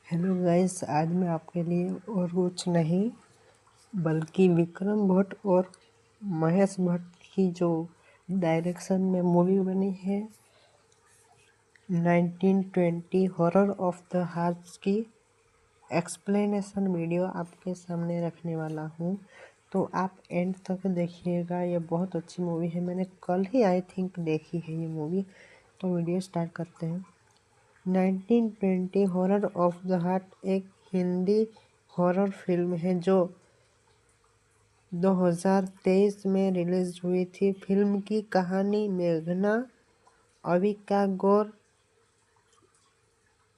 Hello guys, आज मैं आपके लिए और कुछ नहीं बल्कि विक्रम भट्ट और महेश भट्ट की जो डायरेक्शन में मूवी बनी है 1920 हॉरर ऑफ द हार्ट्स की एक्सप्लेनेशन वीडियो आपके सामने रखने वाला हूँ। तो आप एंड तक देखिएगा, ये बहुत अच्छी मूवी है। मैंने कल ही आई थिंक देखी है ये मूवी। तो वीडियो स्टार्ट करते हैं। 1920 हॉरर ऑफ द हार्ट एक हिंदी हॉरर फिल्म है जो 2023 में रिलीज हुई थी। फिल्म की कहानी मेघना अविका गौर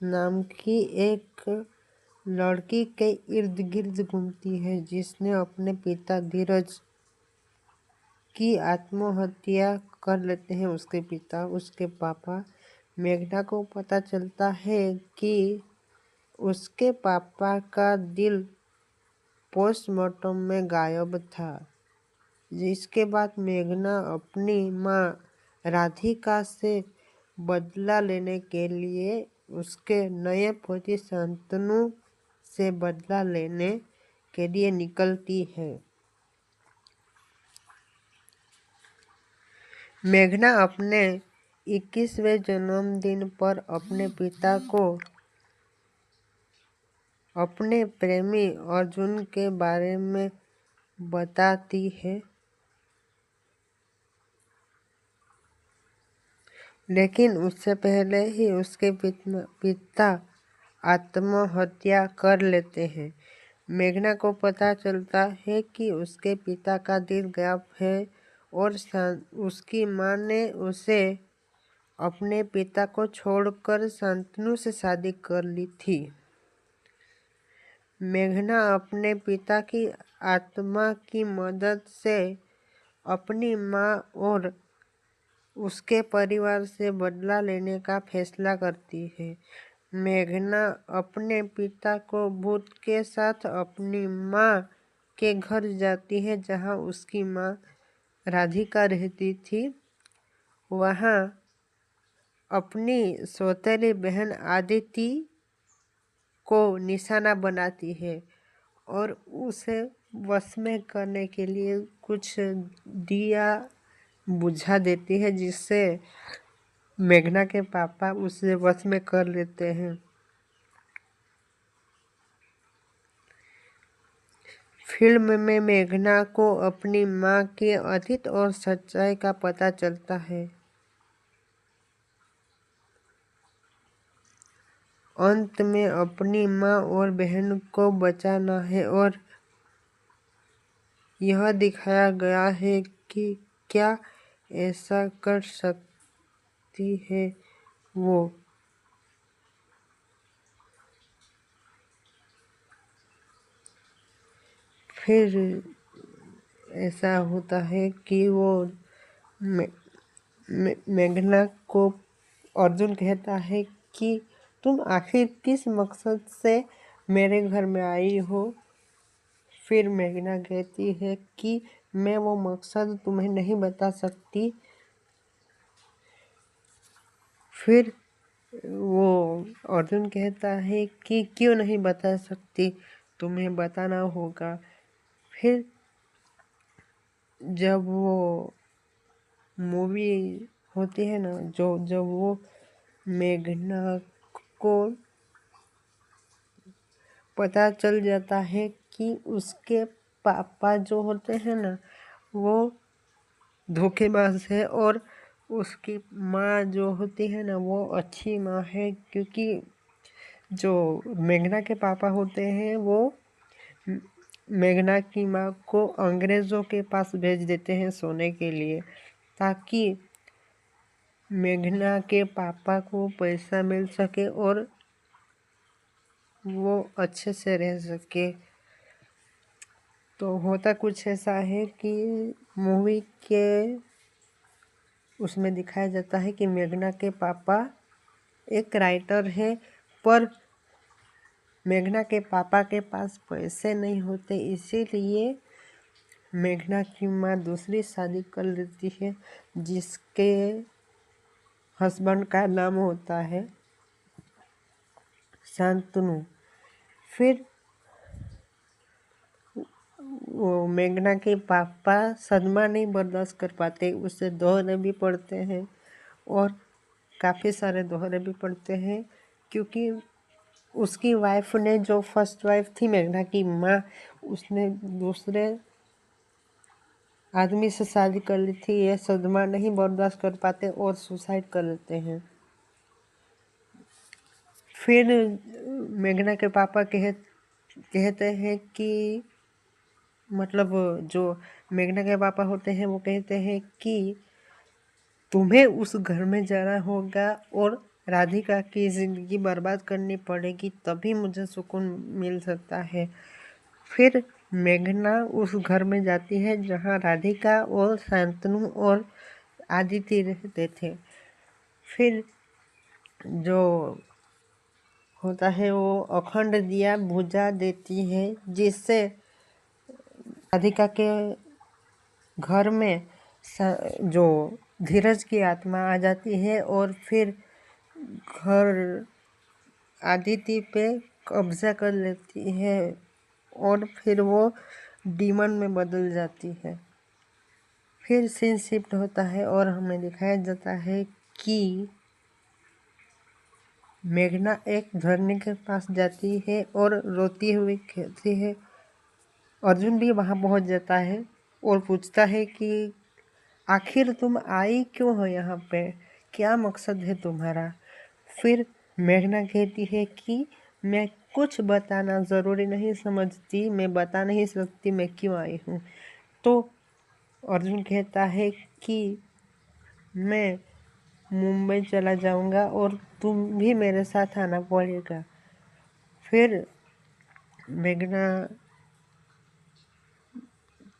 नाम की एक लड़की के इर्द गिर्द घूमती है जिसने अपने पिता धीरज की आत्महत्या कर लेते हैं। उसके पिता, उसके पापा। मेघना को पता चलता है कि उसके पापा का दिल पोस्टमार्टम में गायब था, जिसके बाद मेघना अपनी माँ राधिका से बदला लेने के लिए उसके नए पति शांतनु से बदला लेने के लिए निकलती है। मेघना अपने 21वें जन्मदिन पर अपने पिता को अपने प्रेमी अर्जुन के बारे में बताती है, लेकिन उससे पहले ही उसके पिता आत्महत्या कर लेते हैं। मेघना को पता चलता है कि उसके पिता का दिल गायब है और उसकी माँ ने उसे अपने पिता को छोड़कर शांतनु से शादी कर ली थी। मेघना अपने पिता की आत्मा की मदद से अपनी माँ और उसके परिवार से बदला लेने का फैसला करती है। मेघना अपने पिता को भूत के साथ अपनी माँ के घर जाती है जहाँ उसकी माँ राधिका रहती थी। वहाँ अपनी सौतेली बहन आदिति को निशाना बनाती है और उसे वश में करने के लिए कुछ दिया बुझा देती है, जिससे मेघना के पापा उसे वश में कर लेते हैं। फिल्म में मेघना को अपनी माँ के अतीत और सच्चाई का पता चलता है। अंत में अपनी माँ और बहन को बचाना है और यह दिखाया गया है कि क्या ऐसा कर सकती है वो। फिर ऐसा होता है कि वो मेघना को अर्जुन कहता है कि तुम आखिर किस मकसद से मेरे घर में आई हो। फिर मेघना कहती है कि मैं वो मकसद तुम्हें नहीं बता सकती। फिर वो अर्जुन कहता है कि क्यों नहीं बता सकती, तुम्हें बताना होगा। फिर जब वो मूवी होती है ना, जब वो मेघना को पता चल जाता है कि उसके पापा जो होते हैं ना वो धोखेबाज है और उसकी माँ जो होती है ना वो अच्छी माँ है, क्योंकि जो मेघना के पापा होते हैं वो मेघना की माँ को अंग्रेज़ों के पास भेज देते हैं सोने के लिए, ताकि मेघना के पापा को पैसा मिल सके और वो अच्छे से रह सके। तो होता कुछ ऐसा है कि मूवी के उसमें दिखाया जाता है कि मेघना के पापा एक राइटर है, पर मेघना के पापा के पास पैसे नहीं होते, इसीलिए मेघना की माँ दूसरी शादी कर लेती है, जिसके हस्बैंड का नाम होता है शांतनु। फिर वो मेघना के पापा सदमा नहीं बर्दाश्त कर पाते, उसे दोहरे भी पड़ते हैं और काफ़ी सारे दोहरे भी पड़ते हैं, क्योंकि उसकी वाइफ ने, जो फर्स्ट वाइफ थी मेघना की माँ, उसने दूसरे आदमी से शादी कर ली थी। ये सदमा नहीं बर्दाश्त कर पाते और सुसाइड कर लेते हैं। फिर मेघना के पापा कहते हैं कि मतलब जो मेघना के पापा होते हैं वो कहते हैं कि तुम्हें उस घर में जाना होगा और राधिका की ज़िंदगी बर्बाद करनी पड़ेगी, तभी मुझे सुकून मिल सकता है। फिर मेघना उस घर में जाती है जहाँ राधिका और शांतनु और आदित्य रहते थे। फिर जो होता है वो अखंड दिया बुझा देती है, जिससे राधिका के घर में जो धीरज की आत्मा आ जाती है और फिर घर आदित्य पे कब्जा कर लेती है और फिर वो डीमन में बदल जाती है। फिर सीन शिफ्ट होता है और हमें दिखाया जाता है कि मेघना एक झरने के पास जाती है और रोती हुई कहती है। अर्जुन भी वहाँ पहुँच जाता है और पूछता है कि आखिर तुम आई क्यों हो यहाँ पे, क्या मकसद है तुम्हारा। फिर मेघना कहती है कि मैं कुछ बताना ज़रूरी नहीं समझती, मैं बता नहीं सकती मैं क्यों आई हूँ। तो अर्जुन कहता है कि मैं मुंबई चला जाऊँगा और तुम भी मेरे साथ आना पड़ेगा। फिर मेघना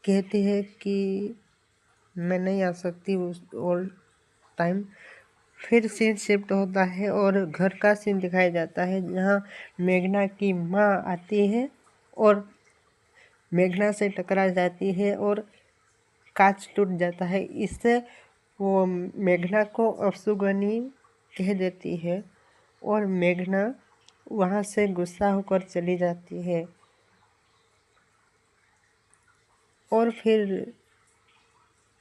कहती है कि मैं नहीं आ सकती उस और टाइम। फिर सीन शिफ्ट होता है और घर का सीन दिखाया जाता है जहाँ मेघना की माँ आती है और मेघना से टकरा जाती है और कांच टूट जाता है। इससे वो मेघना को अपशुगनी कह देती है और मेघना वहाँ से गुस्सा होकर चली जाती है। और फिर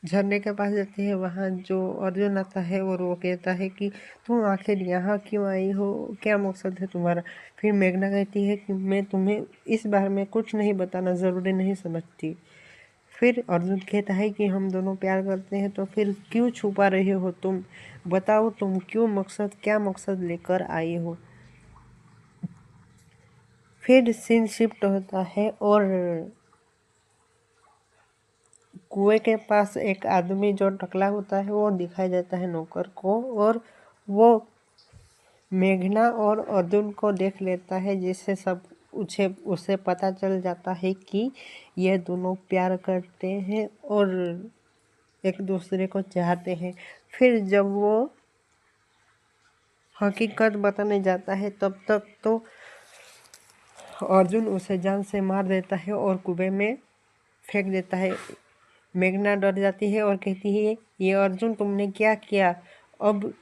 झरने के पास जाती है, वहाँ जो अर्जुन आता है और वो कहता है कि तुम आखिर यहाँ क्यों आई हो, क्या मकसद है तुम्हारा। फिर मेघना कहती है कि मैं तुम्हें इस बारे में कुछ नहीं बताना ज़रूरी नहीं समझती। फिर अर्जुन कहता है कि हम दोनों प्यार करते हैं, तो फिर क्यों छुपा रहे हो तुम, बताओ तुम क्या मकसद लेकर आई हो। फिर सीन शिफ्ट होता है और कुएं के पास एक आदमी जो टकला होता है वो दिखाई देता है नौकर को, और वो मेघना और अर्जुन को देख लेता है, जिससे सब उसे पता चल जाता है कि ये दोनों प्यार करते हैं और एक दूसरे को चाहते हैं। फिर जब वो हकीकत बताने जाता है तब तक तो अर्जुन उसे जान से मार देता है और कुएं में फेंक देता है। मेघना डर जाती है और कहती है ये अर्जुन तुमने क्या किया, अब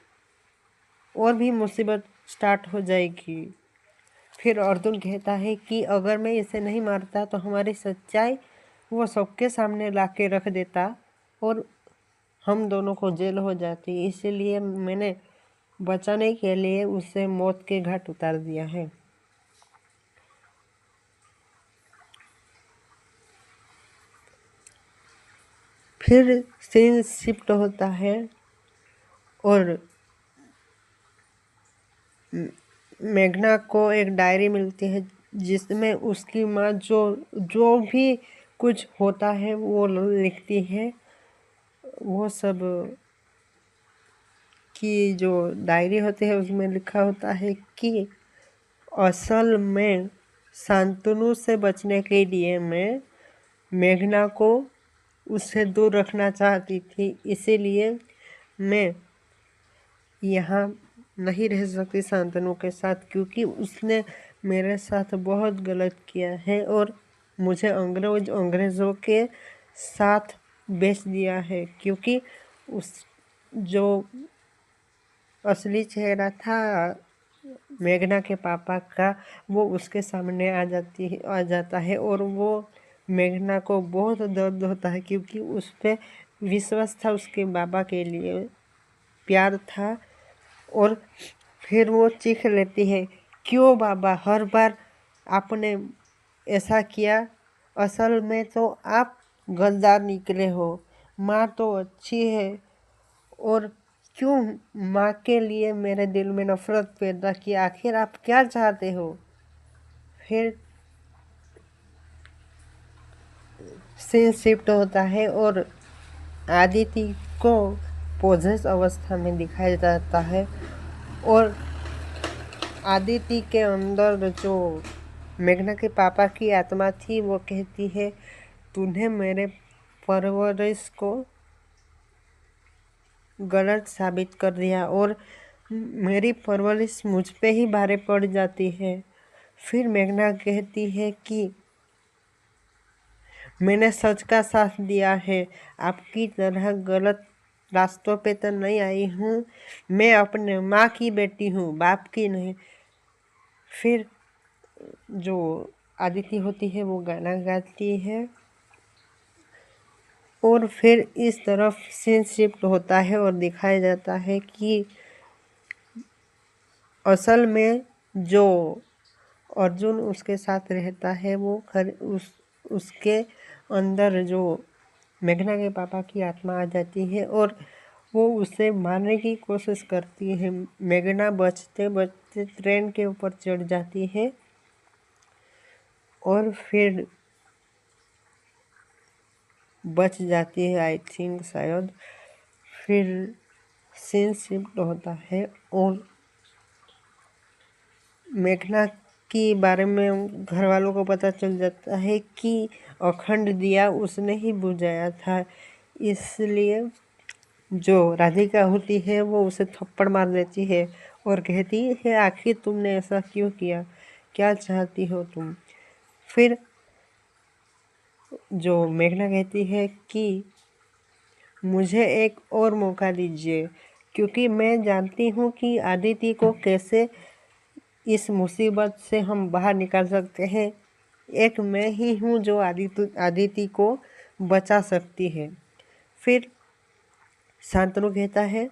और भी मुसीबत स्टार्ट हो जाएगी। फिर अर्जुन कहता है कि अगर मैं इसे नहीं मारता तो हमारी सच्चाई वो सबके सामने ला के रख देता और हम दोनों को जेल हो जाती, इसीलिए मैंने बचाने के लिए उसे मौत के घाट उतार दिया है। फिर सीन शिफ्ट होता है और मेघना को एक डायरी मिलती है जिसमें उसकी माँ जो जो भी कुछ होता है वो लिखती है। वो सब की जो डायरी होती है उसमें लिखा होता है कि असल में शांतनु से बचने के लिए मैं मेघना को उससे दूर रखना चाहती थी, इसीलिए मैं यहाँ नहीं रह सकती शांतनु के साथ, क्योंकि उसने मेरे साथ बहुत गलत किया है और मुझे अंग्रेज़ों के साथ बेच दिया है। क्योंकि उस जो असली चेहरा था मेघना के पापा का वो उसके सामने आ जाता है और वो मेघना को बहुत दर्द होता है क्योंकि उस पे विश्वास था, उसके बाबा के लिए प्यार था। और फिर वो चीख लेती है, क्यों बाबा हर बार आपने ऐसा किया? असल में तो आप गद्दार निकले हो। माँ तो अच्छी है, और क्यों माँ के लिए मेरे दिल में नफरत पैदा की? आखिर आप क्या चाहते हो? फिर सीन शिफ्ट होता है और आदिति को पोजेस अवस्था में दिखाया जाता है, और आदिति के अंदर जो मेघना के पापा की आत्मा थी वो कहती है, तूने मेरे परवरिश को गलत साबित कर दिया और मेरी परवरिश मुझ पे ही भारी पड़ जाती है। फिर मेघना कहती है कि मैंने सच का साथ दिया है, आपकी तरह गलत रास्तों पे तो नहीं आई हूँ। मैं अपने माँ की बेटी हूँ, बाप की नहीं। फिर जो आदिति होती है वो गाना गाती है, और फिर इस तरफ सीन शिफ्ट होता है और दिखाया जाता है कि असल में जो अर्जुन उसके साथ रहता है वो उसके अंदर जो मेघना के पापा की आत्मा आ जाती है और वो उसे मारने की कोशिश करती है। मेघना बचते बचते ट्रेन के ऊपर चढ़ जाती है और फिर बच जाती है, आई थिंक शायद। फिर सीन शिफ्ट होता है और मेघना के बारे में घर वालों को पता चल जाता है कि अखंड दिया उसने ही बुझाया था। इसलिए जो राधिका होती है वो उसे थप्पड़ मार देती है और कहती है, आखिर तुमने ऐसा क्यों किया? क्या चाहती हो तुम? फिर जो मेघना कहती है कि मुझे एक और मौका दीजिए, क्योंकि मैं जानती हूँ कि आदिति को कैसे इस मुसीबत से हम बाहर निकाल सकते हैं। एक मैं ही हूँ जो आदिति को बचा सकती है। फिर शांतनु कहता है,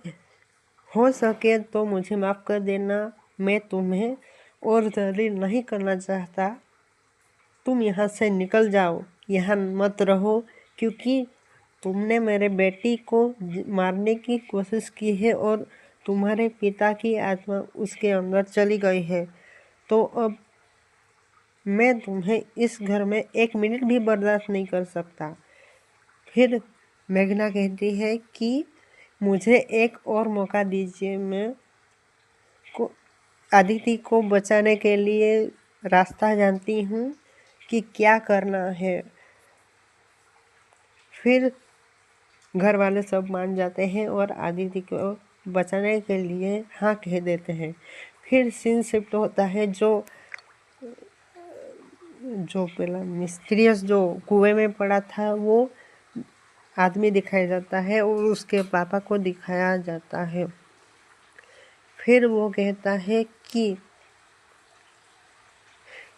हो सके तो मुझे माफ़ कर देना, मैं तुम्हें और जलील नहीं करना चाहता। तुम यहाँ से निकल जाओ, यहाँ मत रहो, क्योंकि तुमने मेरे बेटी को मारने की कोशिश की है और तुम्हारे पिता की आत्मा उसके अंदर चली गई है। तो अब मैं तुम्हें इस घर में एक मिनट भी बर्दाश्त नहीं कर सकता। फिर मेघना कहती है कि मुझे एक और मौका दीजिए, मैं को आदिति को बचाने के लिए रास्ता जानती हूँ कि क्या करना है। फिर घर वाले सब मान जाते हैं और आदिति को बचाने के लिए हाँ कह देते हैं। फिर सीन शिफ्ट होता है, जो पहला मिस्टीरियस जो कुएं में पड़ा था वो आदमी दिखाया जाता है और उसके पापा को दिखाया जाता है। फिर वो कहता है कि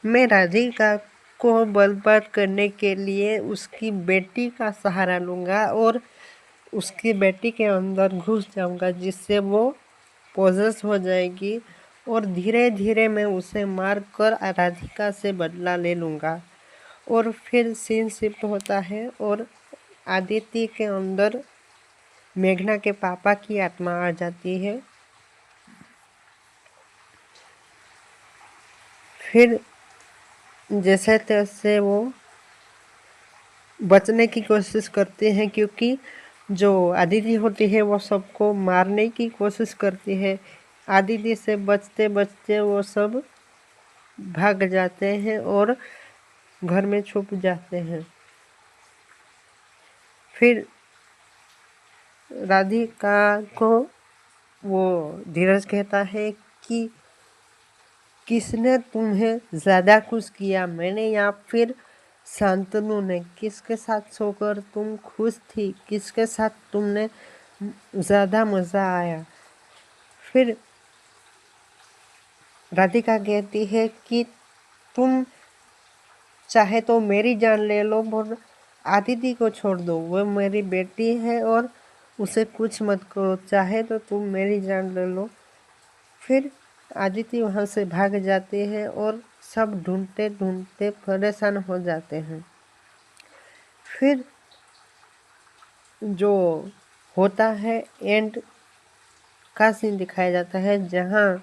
मैं राधिका को बर्बाद करने के लिए उसकी बेटी का सहारा लूँगा और उसकी बेटी के अंदर घुस जाऊँगा, जिससे वो पोजेस हो जाएगी और धीरे धीरे मैं उसे मार कर राधिका से बदला ले लूँगा। और फिर सीन शिफ्ट होता है और आदित्य के अंदर मेघना के पापा की आत्मा आ जाती है। फिर जैसे तैसे वो बचने की कोशिश करते हैं, क्योंकि जो आदिति होती है वो सबको मारने की कोशिश करती है। आदिति से बचते बचते वो सब भाग जाते हैं और घर में छुप जाते हैं। फिर राधिका को वो धीरज कहता है कि किसने तुम्हें ज़्यादा खुश किया, मैंने या फिर शांतनु ने? किसके साथ सोकर तुम खुश थी? किसके साथ तुमने ज़्यादा मज़ा आया? फिर राधिका कहती है कि तुम चाहे तो मेरी जान ले लो पर आदिति को छोड़ दो, वो मेरी बेटी है और उसे कुछ मत करो, चाहे तो तुम मेरी जान ले लो। फिर आदिति वहाँ से भाग जाती है और सब ढूंढते ढूंढते परेशान हो जाते हैं। फिर जो होता है एंड का सीन दिखाया जाता है जहाँ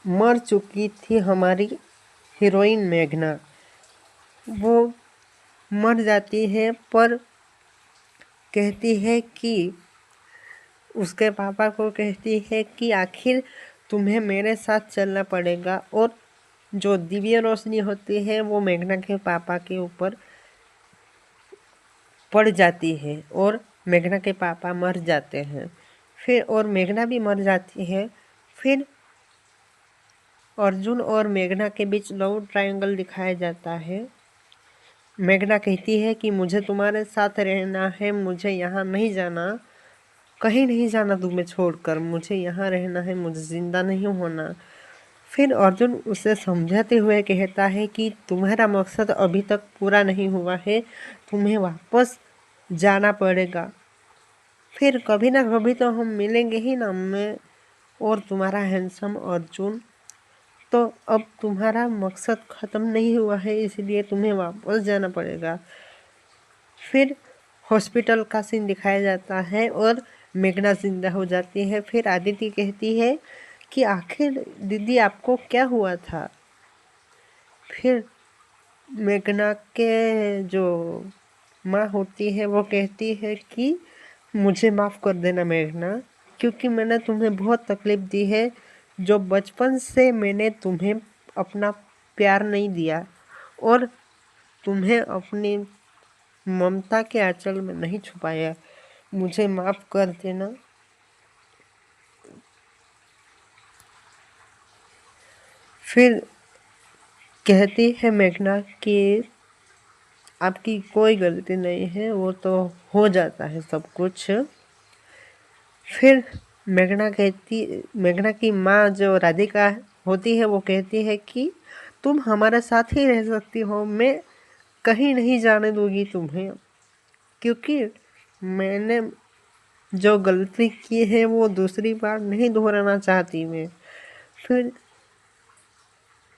मर चुकी थी हमारी हीरोइन मेघना। वो मर जाती है पर कहती है कि उसके पापा को कहती है कि आखिर तुम्हें मेरे साथ चलना पड़ेगा, और जो दिव्य रोशनी होती है वो मेघना के पापा के ऊपर पड़ जाती है और मेघना के पापा मर जाते हैं। फिर और मेघना भी मर जाती है। फिर अर्जुन और मेघना के बीच लव ट्रायंगल दिखाया जाता है। मेघना कहती है कि मुझे तुम्हारे साथ रहना है, मुझे यहाँ नहीं जाना, कहीं नहीं जाना तुम्हें छोड़कर, मुझे यहाँ रहना है, मुझे जिंदा नहीं होना। फिर अर्जुन उसे समझाते हुए कहता है कि तुम्हारा मकसद अभी तक पूरा नहीं हुआ है, तुम्हें वापस जाना पड़ेगा। फिर कभी ना कभी तो हम मिलेंगे ही ना, मैं और तुम्हारा हैंडसम अर्जुन। तो अब तुम्हारा मकसद ख़त्म नहीं हुआ है, इसलिए तुम्हें वापस जाना पड़ेगा। फिर हॉस्पिटल का सीन दिखाया जाता है और मेघना जिंदा हो जाती है। फिर आदिति कहती है कि आखिर दीदी आपको क्या हुआ था। फिर मेघना के जो माँ होती है वो कहती है कि मुझे माफ़ कर देना मेघना, क्योंकि मैंने तुम्हें बहुत तकलीफ़ दी है। जो बचपन से मैंने तुम्हें अपना प्यार नहीं दिया और तुम्हें अपनी ममता के आंचल में नहीं छुपाया, मुझे माफ़ कर देना। फिर कहती है मेघना कि आपकी कोई गलती नहीं है, वो तो हो जाता है सब कुछ। फिर मेघना की माँ जो राधिका होती है वो कहती है कि तुम हमारे साथ ही रह सकती हो, मैं कहीं नहीं जाने दूंगी तुम्हें, क्योंकि मैंने जो गलती की है वो दूसरी बार नहीं दोहराना चाहती मैं। फिर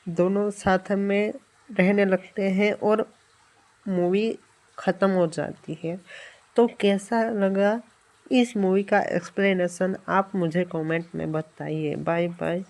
दोनों साथ में रहने लगते हैं और मूवी ख़त्म हो जाती है। तो कैसा लगा इस मूवी का एक्सप्लेनेशन आप मुझे कमेंट में बताइए। Bye bye.